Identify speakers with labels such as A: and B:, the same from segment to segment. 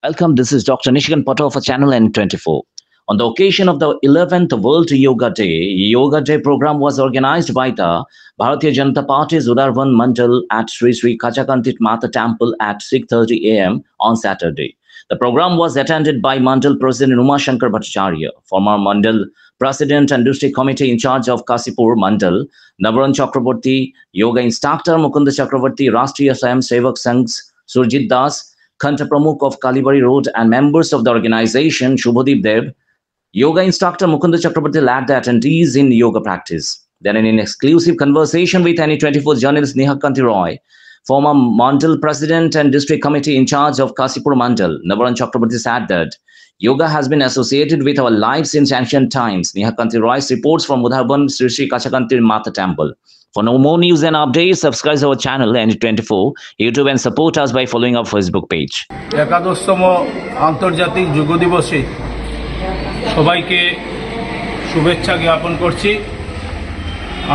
A: Welcome, this is Dr. Nishikan Patel for Channel N24. On the occasion of the 11th World Yoga Day program was organized by the Bharatiya Janata Party's Udarvan Mandal at Sri Sri Kachakantit Mata Temple at 6:30 a.m. on Saturday. The program was attended by Mandal President Uma Shankar Bhattacharya, former Mandal President and District Committee in charge of Kasipur Mandal, Navaran Chakraborty, Yoga Instructor Mukunda Chakraborty, Rashtriya Swayam Sevak Sangh's Surjit Das, Khanta Pramukh of Kalibari Road, and members of the organization Shubhadeep Dev. Yoga instructor Mukunda Chakraborty led the attendees in yoga practice. Then in an exclusive conversation with N24 journalist Neha Kanti Roy, former Mandal President and District Committee in charge of Kasipur Mandal, Navaran Chakraborty said that yoga has been associated with our lives since ancient times. Neha Kanti Roy reports from Udharban Sri Sri Kachakantir Mata Temple. For no more news and updates, subscribe our channel N24 YouTube and support us by following our Facebook page.
B: একাদশতম আন্তর্জাতিক যোগ দিবসে সবাইকে শুভেচ্ছা জ্ঞাপন করছি।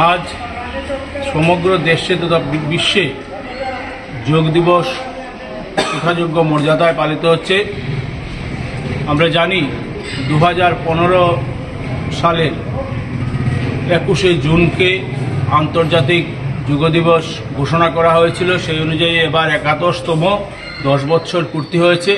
B: আজ সমগ্র দেশে তথা বিশ্বে যোগ দিবস যথাযোগ্য মর্যাদায় পালিত হচ্ছে। আমরা জানি 2015 সালের 21শে জুনকে আন্তর্জাতিক যোগ দিবস ঘোষণা করা হয়েছিল। সেই অনুযায়ী এবার 71তম 10 বছর পূর্তি হয়েছে।